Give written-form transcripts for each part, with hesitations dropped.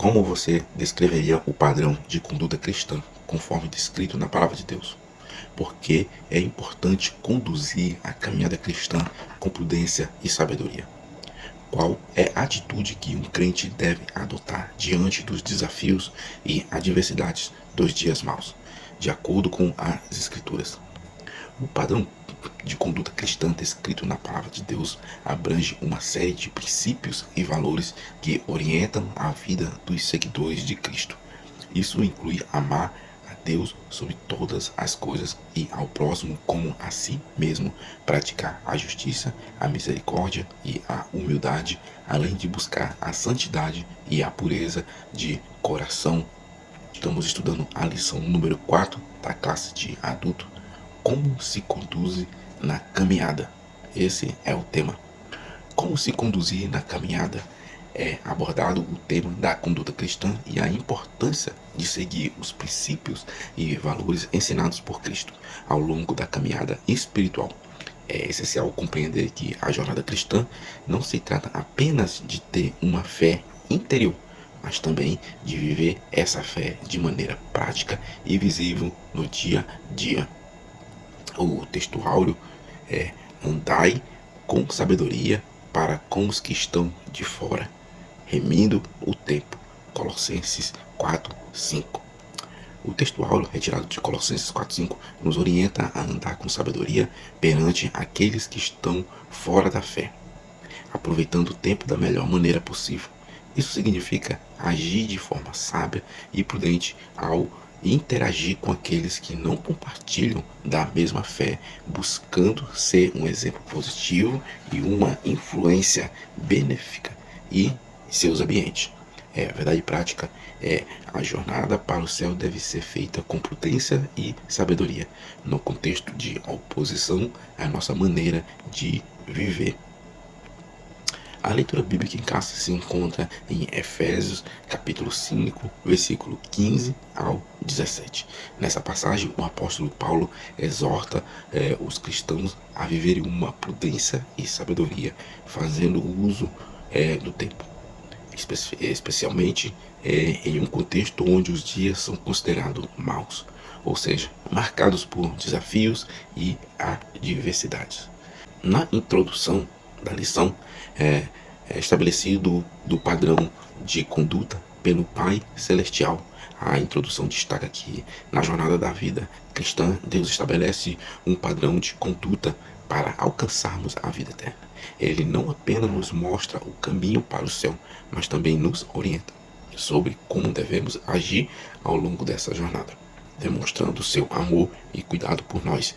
Como você descreveria o padrão de conduta cristã, conforme descrito na Palavra de Deus? Porque é importante conduzir a caminhada cristã com prudência e sabedoria. Qual é a atitude que um crente deve adotar diante dos desafios e adversidades dos dias maus, de acordo com as Escrituras? O padrão de conduta cristã descrito na Palavra de Deus abrange uma série de princípios e valores que orientam a vida dos seguidores de Cristo. Isso inclui amar a Deus sobre todas as coisas e ao próximo como a si mesmo, praticar a justiça, a misericórdia e a humildade, além de buscar a santidade e a pureza de coração. Estamos estudando a lição número 4 da classe de adulto, como se conduz na caminhada. Esse é o tema. Como se conduzir na caminhada? É abordado o tema da conduta cristã e a importância de seguir os princípios e valores ensinados por Cristo ao longo da caminhada espiritual. É essencial compreender que a jornada cristã não se trata apenas de ter uma fé interior, mas também de viver essa fé de maneira prática e visível no dia a dia. O texto áureo é: andai com sabedoria para com os que estão de fora, remindo o tempo. Colossenses 4:5. O texto áureo retirado de Colossenses 4:5 nos orienta a andar com sabedoria perante aqueles que estão fora da fé, aproveitando o tempo da melhor maneira possível. Isso significa agir de forma sábia e prudente ao interagir com aqueles que não compartilham da mesma fé, buscando ser um exemplo positivo e uma influência benéfica em seus ambientes. A verdade prática é: a jornada para o céu deve ser feita com prudência e sabedoria, no contexto de oposição à nossa maneira de viver. A leitura bíblica em casa se encontra em Efésios, capítulo 5, versículo 15 ao 17. Nessa passagem, o apóstolo Paulo exorta os cristãos a viverem uma prudência e sabedoria, fazendo uso do tempo, especialmente em um contexto onde os dias são considerados maus, ou seja, marcados por desafios e adversidades. Na introdução da lição, é estabelecido do padrão de conduta pelo Pai Celestial. A introdução destaca que, na jornada da vida cristã, Deus estabelece um padrão de conduta para alcançarmos a vida eterna. Ele não apenas nos mostra o caminho para o céu, mas também nos orienta sobre como devemos agir ao longo dessa jornada, demonstrando seu amor e cuidado por nós.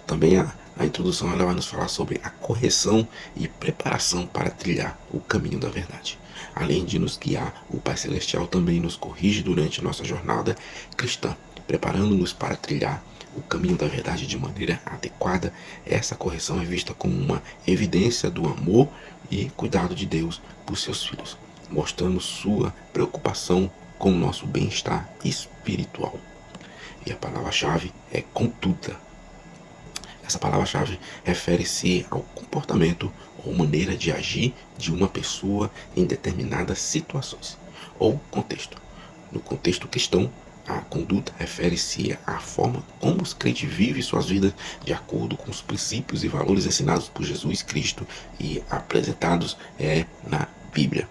Também a introdução ela vai nos falar sobre a correção e preparação para trilhar o caminho da verdade. Além de nos guiar, o Pai Celestial também nos corrige durante nossa jornada cristã, preparando-nos para trilhar o caminho da verdade de maneira adequada. Essa correção é vista como uma evidência do amor e cuidado de Deus por seus filhos, mostrando sua preocupação com o nosso bem-estar espiritual. E a palavra-chave é conduta. Essa palavra-chave refere-se ao comportamento ou maneira de agir de uma pessoa em determinadas situações ou contexto. No contexto cristão, a conduta refere-se à forma como os crentes vivem suas vidas de acordo com os princípios e valores ensinados por Jesus Cristo e apresentados na Bíblia.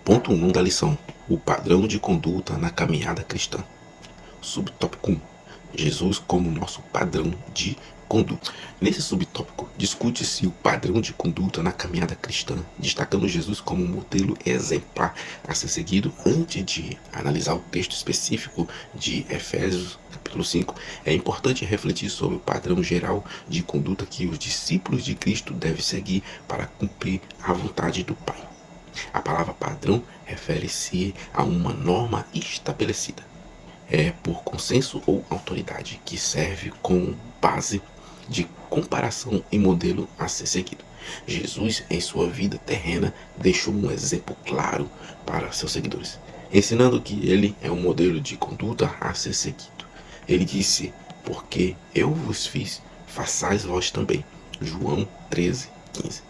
Ponto 1 da lição: o padrão de conduta na caminhada cristã. Subtópico 1: Jesus como nosso padrão de conduta. Nesse subtópico, discute-se o padrão de conduta na caminhada cristã, destacando Jesus como um modelo exemplar a ser seguido. Antes de analisar o texto específico de Efésios, capítulo 5, é importante refletir sobre o padrão geral de conduta que os discípulos de Cristo devem seguir para cumprir a vontade do Pai. A palavra padrão refere-se a uma norma estabelecida por consenso ou autoridade, que serve como base de comparação e modelo a ser seguido. Jesus, em sua vida terrena, deixou um exemplo claro para seus seguidores, ensinando que ele é um modelo de conduta a ser seguido. Ele disse: porque eu vos fiz, façais vós também. João 13:15.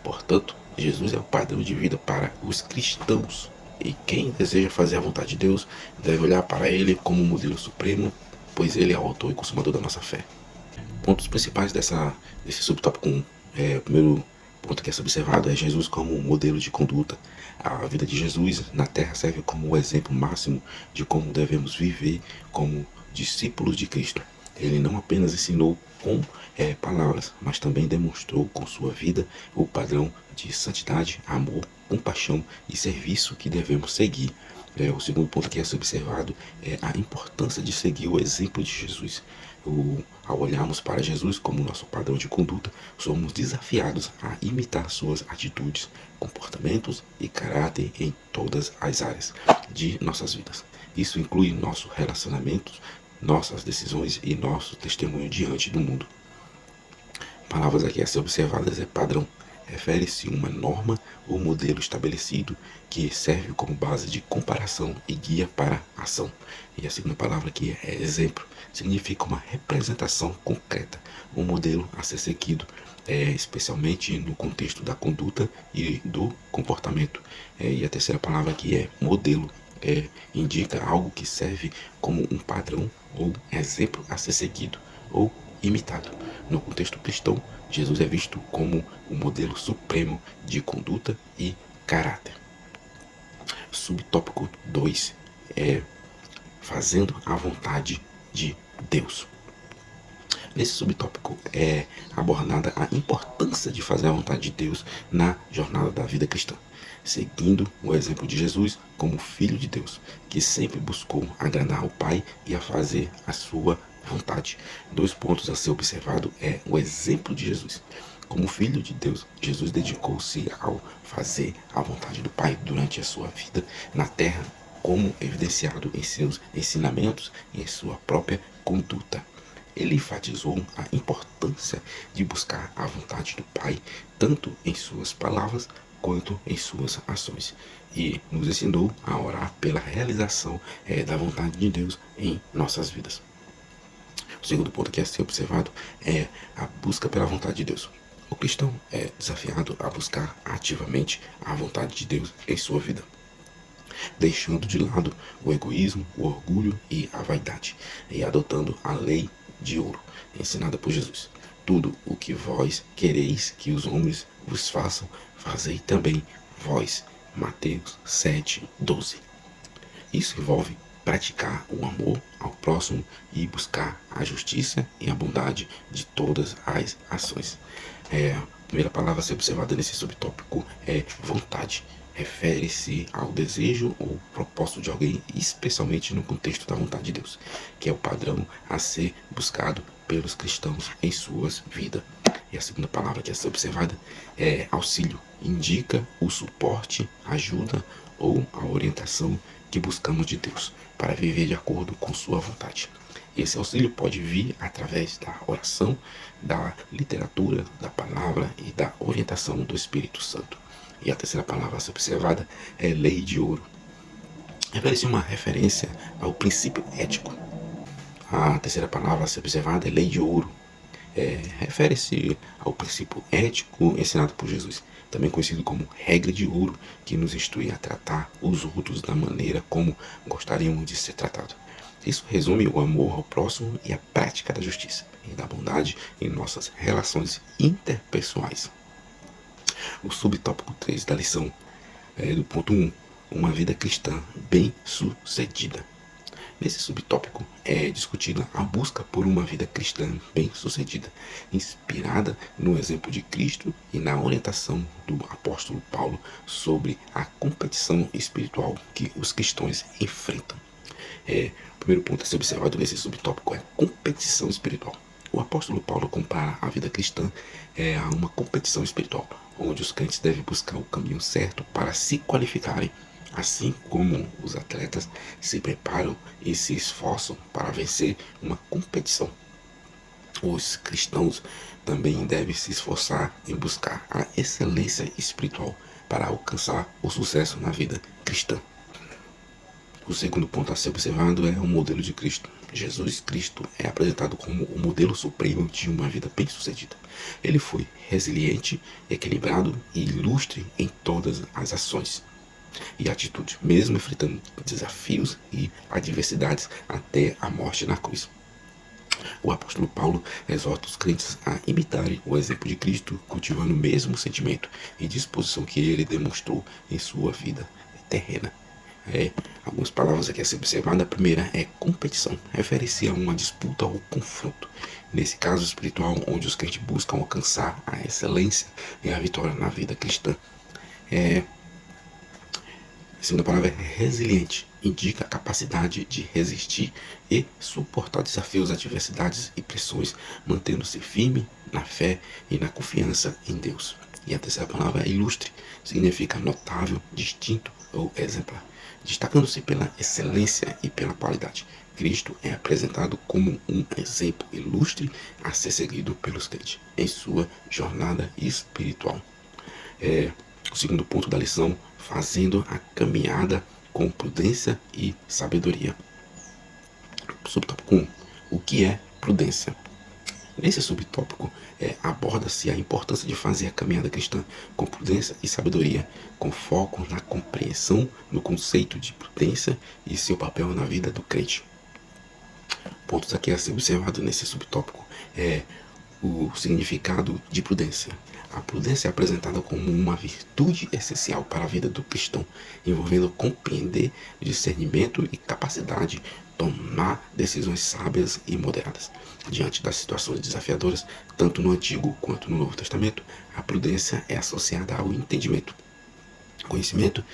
Portanto, Jesus é o padrão de vida para os cristãos. E quem deseja fazer a vontade de Deus deve olhar para ele como um modelo supremo, pois ele é o autor e consumador da nossa fé. Pontos principais desse subtópico 1. O primeiro ponto que é observado é Jesus como um modelo de conduta. A vida de Jesus na Terra serve como o exemplo máximo de como devemos viver como discípulos de Cristo. Ele não apenas ensinou com palavras, mas também demonstrou com sua vida o padrão de santidade, amor, compaixão e serviço que devemos seguir. O segundo ponto que é observado é a importância de seguir o exemplo de Jesus. Ao olharmos para Jesus como nosso padrão de conduta, somos desafiados a imitar suas atitudes, comportamentos e caráter em todas as áreas de nossas vidas. Isso inclui nossos relacionamentos, nossas decisões e nosso testemunho diante do mundo. Palavras aqui a ser observadas é padrão. Refere-se a uma norma ou modelo estabelecido que serve como base de comparação e guia para a ação. E a segunda palavra aqui é exemplo. Significa uma representação concreta, um modelo a ser seguido, especialmente no contexto da conduta e do comportamento. E a terceira palavra aqui é modelo. Indica algo que serve como um padrão ou exemplo a ser seguido ou imitado. No contexto cristão, Jesus é visto como o modelo supremo de conduta e caráter. Subtópico 2 é fazendo a vontade de Deus. Nesse subtópico é abordada a importância de fazer a vontade de Deus na jornada da vida cristã, seguindo o exemplo de Jesus como Filho de Deus, que sempre buscou agradar ao Pai e a fazer a sua vontade. 2 pontos a ser observado é o exemplo de Jesus. Como Filho de Deus, Jesus dedicou-se ao fazer a vontade do Pai durante a sua vida na terra, como evidenciado em seus ensinamentos e em sua própria conduta. Ele enfatizou a importância de buscar a vontade do Pai, tanto em suas palavras quanto em suas ações, e nos ensinou a orar pela realização da vontade de Deus em nossas vidas. O segundo ponto que é ser observado é a busca pela vontade de Deus. O cristão é desafiado a buscar ativamente a vontade de Deus em sua vida, deixando de lado o egoísmo, o orgulho e a vaidade, e adotando a lei de ouro ensinada por Jesus. Tudo o que vós quereis que os homens vos façam, fazei também vós. Mateus 7:12. Isso envolve praticar o amor ao próximo e buscar a justiça e a bondade de todas as ações. A primeira palavra a ser observada nesse subtópico é vontade. Refere-se ao desejo ou propósito de alguém, especialmente no contexto da vontade de Deus, que é o padrão a ser buscado pelos cristãos em suas vidas. E a segunda palavra que é a ser observada é auxílio. Indica o suporte, ajuda ou a orientação que buscamos de Deus para viver de acordo com sua vontade. Esse auxílio pode vir através da oração, da literatura, da palavra e da orientação do Espírito Santo. E a terceira palavra a ser observada é lei de ouro. Refere-se uma referência ao princípio ético. A terceira palavra a ser observada é lei de ouro. Refere-se ao princípio ético ensinado por Jesus, também conhecido como regra de ouro, que nos instrui a tratar os outros da maneira como gostaríamos de ser tratados. Isso resume o amor ao próximo e a prática da justiça e da bondade em nossas relações interpessoais. O subtópico 3 da lição do ponto 1, uma vida cristã bem-sucedida. Nesse subtópico é discutida a busca por uma vida cristã bem-sucedida, inspirada no exemplo de Cristo e na orientação do apóstolo Paulo sobre a competição espiritual que os cristãos enfrentam. O primeiro ponto a ser observado nesse subtópico é competição espiritual. O apóstolo Paulo compara a vida cristã a uma competição espiritual, onde os crentes devem buscar o caminho certo para se qualificarem, assim como os atletas se preparam e se esforçam para vencer uma competição. Os cristãos também devem se esforçar em buscar a excelência espiritual para alcançar o sucesso na vida cristã. O segundo ponto a ser observado é o modelo de Cristo. Jesus Cristo é apresentado como o modelo supremo de uma vida bem-sucedida. Ele foi resiliente, equilibrado e ilustre em todas as ações e atitudes, mesmo enfrentando desafios e adversidades até a morte na cruz. O apóstolo Paulo exorta os crentes a imitarem o exemplo de Cristo, cultivando o mesmo sentimento e disposição que ele demonstrou em sua vida terrena. Algumas palavras aqui a ser observada. A primeira é competição, refere-se a uma disputa ou confronto. Nesse caso espiritual, onde os crentes buscam alcançar a excelência e a vitória na vida cristã. A segunda palavra é resiliente, indica a capacidade de resistir e suportar desafios, adversidades e pressões, mantendo-se firme na fé e na confiança em Deus. E a terceira palavra é ilustre, significa notável, distinto ou exemplar, destacando-se pela excelência e pela qualidade. Cristo é apresentado como um exemplo ilustre a ser seguido pelos crentes em sua jornada espiritual. O segundo ponto da lição, fazendo a caminhada com prudência e sabedoria. Subtópico 1. O que é prudência? Nesse subtópico, aborda-se a importância de fazer a caminhada cristã com prudência e sabedoria, com foco na compreensão do conceito de prudência e seu papel na vida do crente. Pontos aqui a ser observado nesse subtópico é o significado de prudência. A prudência é apresentada como uma virtude essencial para a vida do cristão, envolvendo compreender, discernimento e capacidade de tomar decisões sábias e moderadas. Diante das situações desafiadoras, tanto no Antigo quanto no Novo Testamento, a prudência é associada ao entendimento, conhecimento,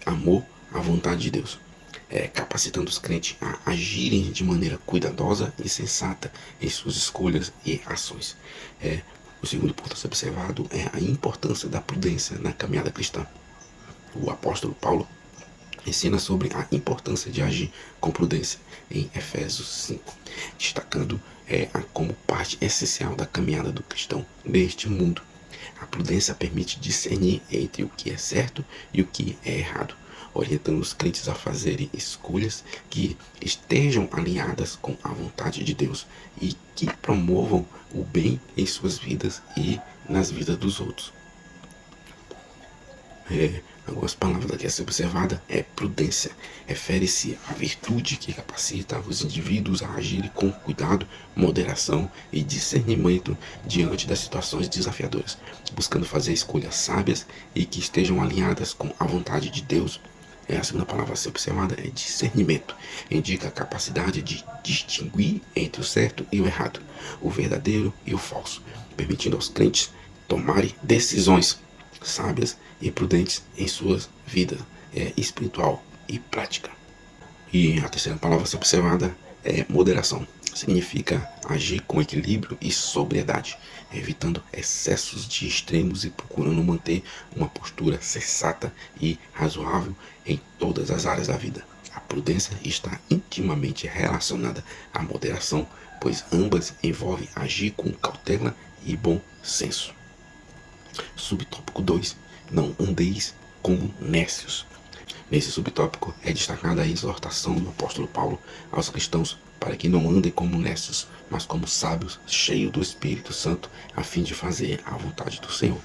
amor à vontade de Deus, capacitando os crentes a agirem de maneira cuidadosa e sensata em suas escolhas e ações. O segundo ponto a ser observado é a importância da prudência na caminhada cristã. O apóstolo Paulo ensina sobre a importância de agir com prudência em Efésios 5, destacando como parte essencial da caminhada do cristão neste mundo. A prudência permite discernir entre o que é certo e o que é errado, orientando os crentes a fazerem escolhas que estejam alinhadas com a vontade de Deus e que promovam o bem em suas vidas e nas vidas dos outros. Algumas palavras aqui a ser observada é prudência. Refere-se à virtude que capacita os indivíduos a agirem com cuidado, moderação e discernimento diante das situações desafiadoras, buscando fazer escolhas sábias e que estejam alinhadas com a vontade de Deus. A segunda palavra a ser observada é discernimento. Indica a capacidade de distinguir entre o certo e o errado, o verdadeiro e o falso, permitindo aos crentes tomarem decisões sábias e prudentes em suas vidas espiritual e prática. E a terceira palavra a ser observada é moderação. Significa agir com equilíbrio e sobriedade, evitando excessos de extremos e procurando manter uma postura sensata e razoável em todas as áreas da vida. A prudência está intimamente relacionada à moderação, pois ambas envolvem agir com cautela e bom senso. Subtópico 2. Não andeis como nécios. Nesse subtópico é destacada a exortação do apóstolo Paulo aos cristãos para que não andem como nécios, mas como sábios, cheios do Espírito Santo, a fim de fazer a vontade do Senhor.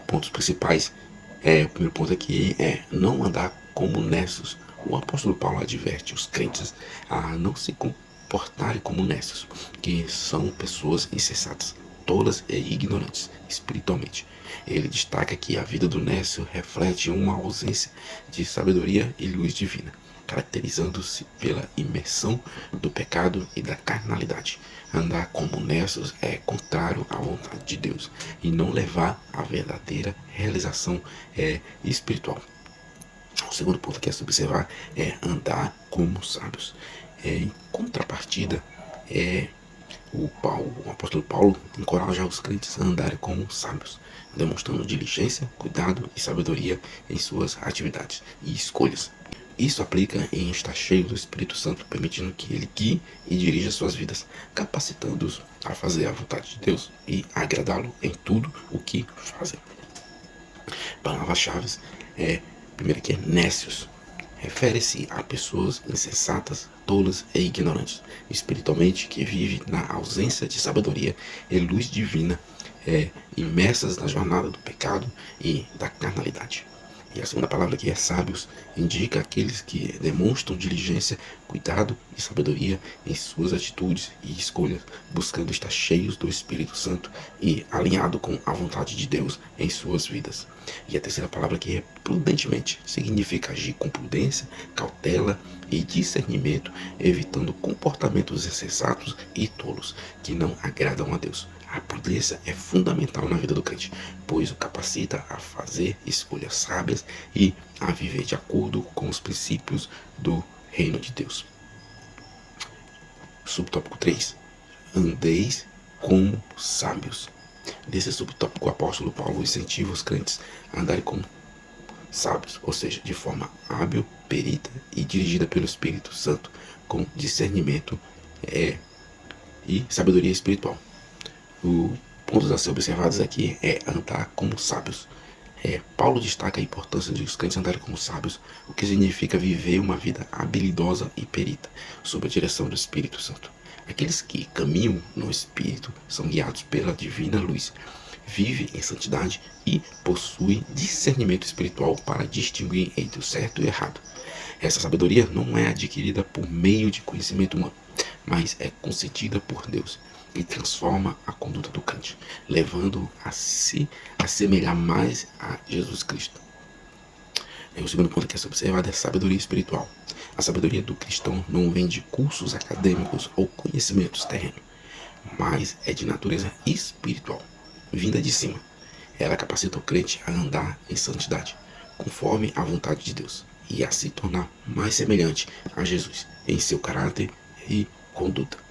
Pontos principais. O primeiro ponto aqui é não andar como nécios. O apóstolo Paulo adverte os crentes a não se comportarem como nécios, que são pessoas insensatas, tolas e ignorantes espiritualmente. Ele destaca que a vida do nécio reflete uma ausência de sabedoria e luz divina, caracterizando-se pela imersão do pecado e da carnalidade. Andar como nécios é contrário à vontade de Deus e não levar à verdadeira realização espiritual. O segundo ponto que é se observar é andar como sábios. Em contrapartida, o apóstolo Paulo encoraja os crentes a andarem como sábios, demonstrando diligência, cuidado e sabedoria em suas atividades e escolhas. Isso aplica em estar cheio do Espírito Santo, permitindo que ele guie e dirija suas vidas, capacitando-os a fazer a vontade de Deus e agradá-lo em tudo o que fazem. Palavras-chave primeiro aqui é nécios. refere-se a pessoas insensatas, tolas e ignorantes, espiritualmente que vivem na ausência de sabedoria e luz divina, imersas na jornada do pecado e da carnalidade. E a segunda palavra que é sábios indica aqueles que demonstram diligência, cuidado e sabedoria em suas atitudes e escolhas, buscando estar cheios do Espírito Santo e alinhado com a vontade de Deus em suas vidas. E a terceira palavra que é prudentemente significa agir com prudência, cautela e discernimento, evitando comportamentos insensatos e tolos que não agradam a Deus. A prudência é fundamental na vida do crente, pois o capacita a fazer escolhas sábias e a viver de acordo com os princípios do reino de Deus. Subtópico 3. Andeis como sábios. Nesse subtópico, o apóstolo Paulo incentiva os crentes a andarem como sábios, ou seja, de forma hábil, perita e dirigida pelo Espírito Santo, com discernimento e sabedoria espiritual. O ponto a ser observados aqui é andar como sábios. Paulo destaca a importância de os crentes andarem como sábios, o que significa viver uma vida habilidosa e perita, sob a direção do Espírito Santo. Aqueles que caminham no Espírito são guiados pela divina luz, vivem em santidade e possuem discernimento espiritual para distinguir entre o certo e o errado. Essa sabedoria não é adquirida por meio de conhecimento humano, mas é concedida por Deus e transforma a conduta do crente, levando a se assemelhar mais a Jesus Cristo. O segundo ponto que é observado é a sabedoria espiritual. A sabedoria do cristão não vem de cursos acadêmicos ou conhecimentos terrenos, mas é de natureza espiritual, vinda de cima. Ela capacita o crente a andar em santidade, conforme a vontade de Deus, e a se tornar mais semelhante a Jesus em seu caráter e conduta.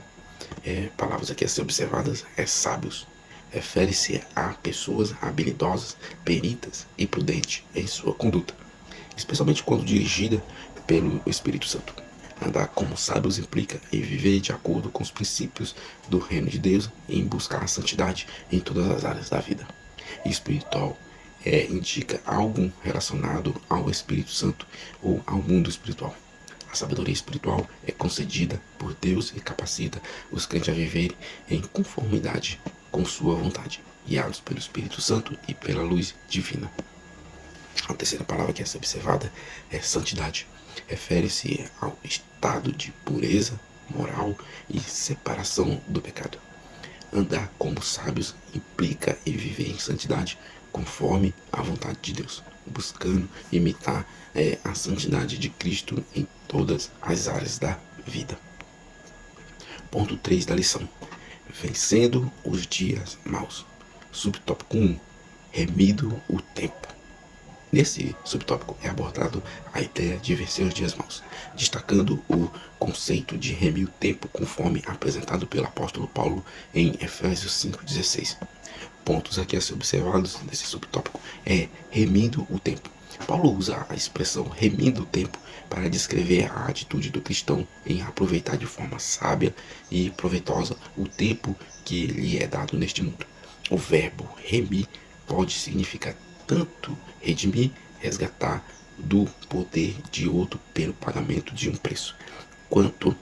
Palavras aqui a ser observadas sábios. Refere-se a pessoas habilidosas, peritas e prudentes em sua conduta, especialmente quando dirigida pelo Espírito Santo. Andar como sábios implica em viver de acordo com os princípios do reino de Deus e em buscar a santidade em todas as áreas da vida. E espiritual indica algo relacionado ao Espírito Santo ou ao mundo espiritual. A sabedoria espiritual é concedida por Deus e capacita os crentes a viverem em conformidade com sua vontade, guiados pelo Espírito Santo e pela luz divina. A terceira palavra que é observada é santidade. Refere-se ao estado de pureza moral e separação do pecado. Andar como sábios implica em viver em santidade conforme a vontade de Deus, buscando imitar a santidade de Cristo em todas as áreas da vida. Ponto 3 da lição. Vencendo os dias maus. Subtópico 1. Remido o tempo. Nesse subtópico é abordado a ideia de vencer os dias maus, destacando o conceito de remir o tempo conforme apresentado pelo apóstolo Paulo em Efésios 5,16. Pontos aqui a ser observados nesse subtópico é remindo o tempo. Paulo usa a expressão remindo o tempo para descrever a atitude do cristão em aproveitar de forma sábia e proveitosa o tempo que lhe é dado neste mundo. O verbo remir pode significar tanto redimir, resgatar do poder de outro pelo pagamento de um preço, quanto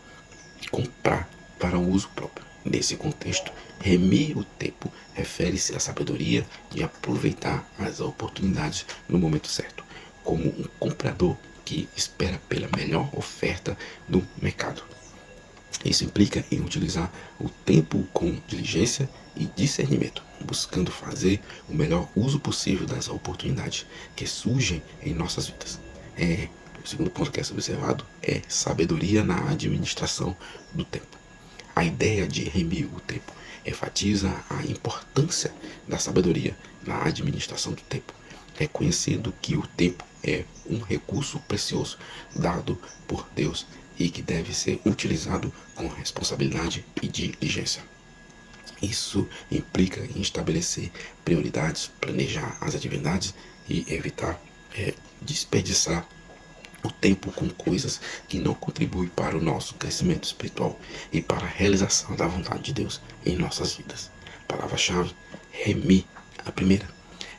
comprar para o uso próprio. Nesse contexto, remir o tempo refere-se à sabedoria de aproveitar as oportunidades no momento certo, como um comprador que espera pela melhor oferta do mercado. Isso implica em utilizar o tempo com diligência e discernimento, buscando fazer o melhor uso possível das oportunidades que surgem em nossas vidas. O segundo ponto que é observado é sabedoria na administração do tempo. A ideia de remir o tempo enfatiza a importância da sabedoria na administração do tempo, reconhecendo que o tempo é um recurso precioso dado por Deus e que deve ser utilizado com responsabilidade e diligência. Isso implica em estabelecer prioridades, planejar as atividades e evitar desperdiçar o tempo com coisas que não contribuem para o nosso crescimento espiritual e para a realização da vontade de Deus em nossas vidas. Palavra-chave: remir. A primeira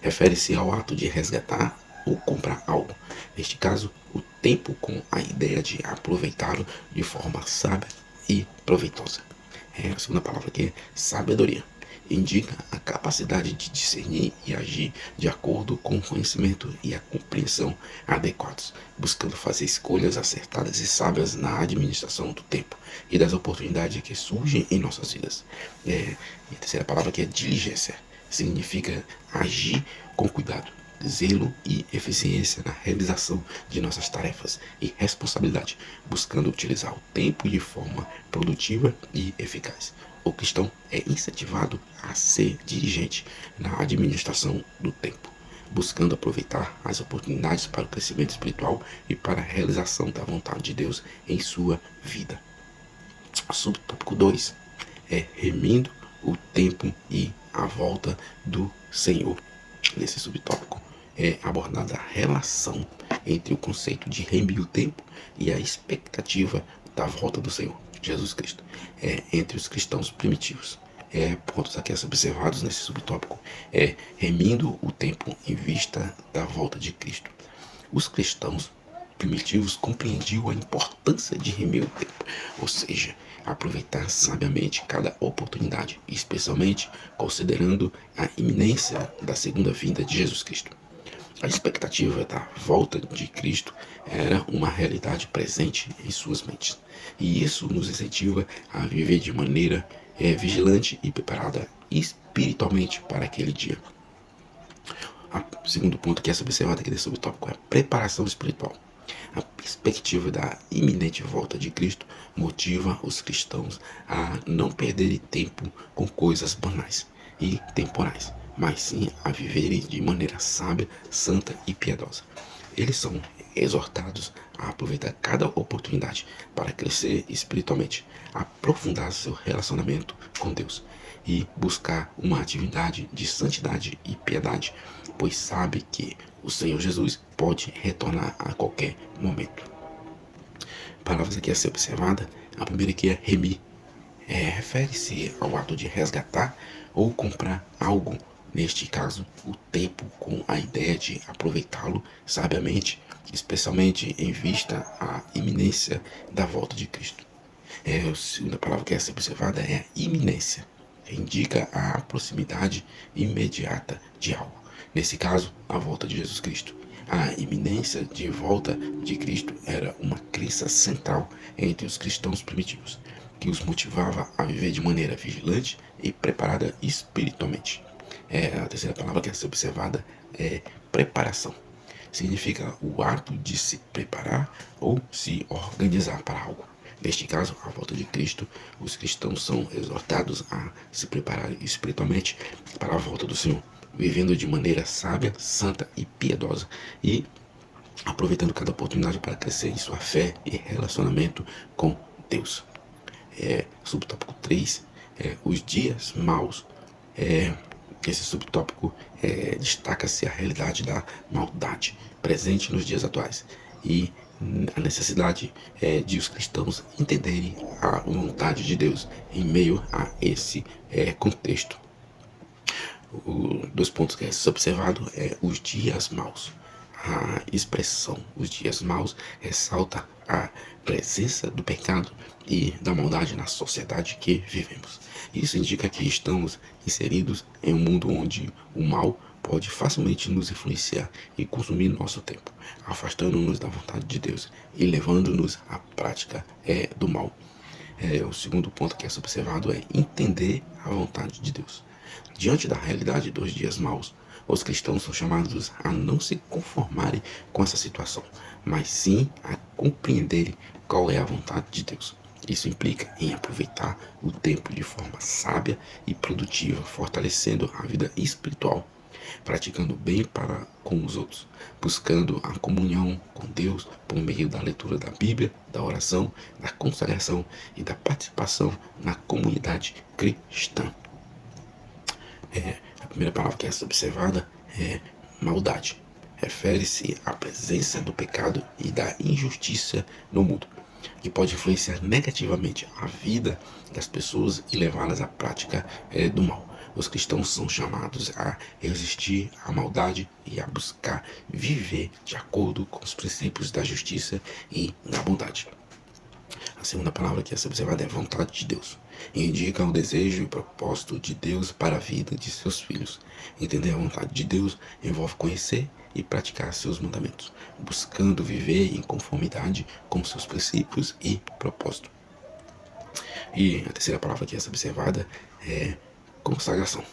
refere-se ao ato de resgatar ou comprar algo. Neste caso, o tempo com a ideia de aproveitá-lo de forma sábia e proveitosa. A segunda palavra aqui é sabedoria. Indica a capacidade de discernir e agir de acordo com o conhecimento e a compreensão adequados, buscando fazer escolhas acertadas e sábias na administração do tempo e das oportunidades que surgem em nossas vidas. E a terceira palavra aqui é diligência. Significa agir com cuidado, zelo e eficiência na realização de nossas tarefas e responsabilidade, buscando utilizar o tempo de forma produtiva e eficaz. O cristão é incentivado a ser diligente na administração do tempo, buscando aproveitar as oportunidades para o crescimento espiritual e para a realização da vontade de Deus em sua vida. Subtópico 2 é remindo o tempo e a volta do Senhor. Nesse subtópico é abordada a relação entre o conceito de remir o tempo e a expectativa da volta do Senhor Jesus Cristo entre os cristãos primitivos. Pontos aqui a ser observados nesse subtópico remindo o tempo em vista da volta de Cristo. Os cristãos primitivos compreendiam a importância de remir o tempo, ou seja, aproveitar sabiamente cada oportunidade, especialmente considerando a iminência da segunda vinda de Jesus Cristo. A expectativa da volta de Cristo era uma realidade presente em suas mentes, e isso nos incentiva a viver de maneira vigilante e preparada espiritualmente para aquele dia. O segundo ponto que é observado aqui nesse subtópico é a preparação espiritual. A perspectiva da iminente volta de Cristo motiva os cristãos a não perderem tempo com coisas banais e temporais, mas sim a viverem de maneira sábia, santa e piedosa. Eles são exortados a aproveitar cada oportunidade para crescer espiritualmente, aprofundar seu relacionamento com Deus e buscar uma atividade de santidade e piedade, pois sabe que o Senhor Jesus pode retornar a qualquer momento. Palavras aqui a ser observada, a primeira aqui é remir. Refere-se ao ato de resgatar ou comprar algo, neste caso, o tempo, com a ideia de aproveitá-lo sabiamente, especialmente em vista à iminência da volta de Cristo. A segunda palavra que é a ser observada é a iminência. Indica a proximidade imediata de algo. Nesse caso, a volta de Jesus Cristo. A iminência de volta de Cristo era uma crença central entre os cristãos primitivos, que os motivava a viver de maneira vigilante e preparada espiritualmente. A terceira palavra que é ser observada é preparação. Significa o ato de se preparar ou se organizar para algo. Neste caso, a volta de Cristo, os cristãos são exortados a se preparar espiritualmente para a volta do Senhor, vivendo de maneira sábia, santa e piedosa e aproveitando cada oportunidade para crescer em sua fé e relacionamento com Deus. Subtópico 3, os dias maus. Esse subtópico destaca-se a realidade da maldade presente nos dias atuais e a necessidade de os cristãos entenderem a vontade de Deus em meio a esse contexto. Dois pontos que é observado os dias maus. A expressão os dias maus ressalta a presença do pecado e da maldade na sociedade que vivemos. Isso indica que estamos inseridos em um mundo onde o mal pode facilmente nos influenciar e consumir nosso tempo, afastando-nos da vontade de Deus e levando-nos à prática do mal. O segundo ponto que é observado é entender a vontade de Deus. Diante da realidade dos dias maus, os cristãos são chamados a não se conformarem com essa situação, mas sim a compreenderem qual é a vontade de Deus. Isso implica em aproveitar o tempo de forma sábia e produtiva, fortalecendo a vida espiritual, praticando bem para com os outros, buscando a comunhão com Deus por meio da leitura da Bíblia, da oração, da consagração e da participação na comunidade cristã. A primeira palavra que é observada é maldade. Refere-se à presença do pecado e da injustiça no mundo, que pode influenciar negativamente a vida das pessoas e levá-las à prática do mal. Os cristãos são chamados a resistir à maldade e a buscar viver de acordo com os princípios da justiça e da bondade. A segunda palavra que é observada é vontade de Deus. Indica o desejo e o propósito de Deus para a vida de seus filhos. Entender a vontade de Deus envolve conhecer e praticar seus mandamentos, buscando viver em conformidade com seus princípios e propósito. E a terceira palavra que é observada é consagração.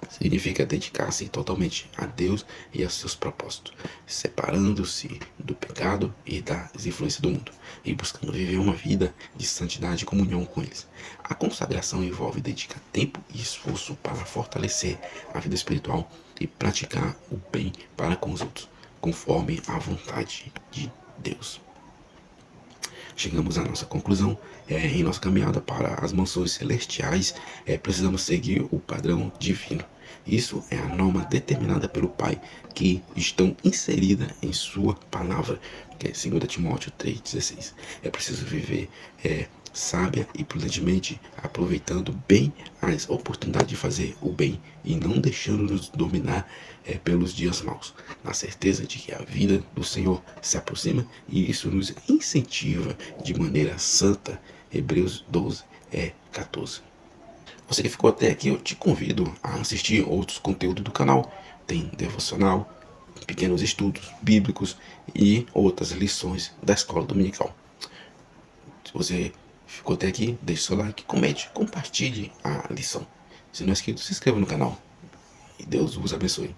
Significa dedicar-se totalmente a Deus e a seus propósitos, separando-se do pecado e das influências do mundo, e buscando viver uma vida de santidade e comunhão com eles. A consagração envolve dedicar tempo e esforço para fortalecer a vida espiritual e praticar o bem para com os outros, conforme a vontade de Deus. Chegamos à nossa conclusão. Em nossa caminhada para as mansões celestiais, precisamos seguir o padrão divino. Isso é a norma determinada pelo Pai, que estão inserida em sua palavra, que é 2 Timóteo 3,16. É preciso viver sábia e prudentemente, aproveitando bem as oportunidades de fazer o bem e não deixando-nos dominar pelos dias maus, na certeza de que a vida do Senhor se aproxima e isso nos incentiva de maneira santa. Hebreus 12:14. Você que ficou até aqui, eu te convido a assistir outros conteúdos do canal. Tem devocional, pequenos estudos bíblicos e outras lições da escola dominical. Se você ficou até aqui, deixe seu like, comente, compartilhe a lição. Se não é inscrito, se inscreva no canal. E Deus vos abençoe.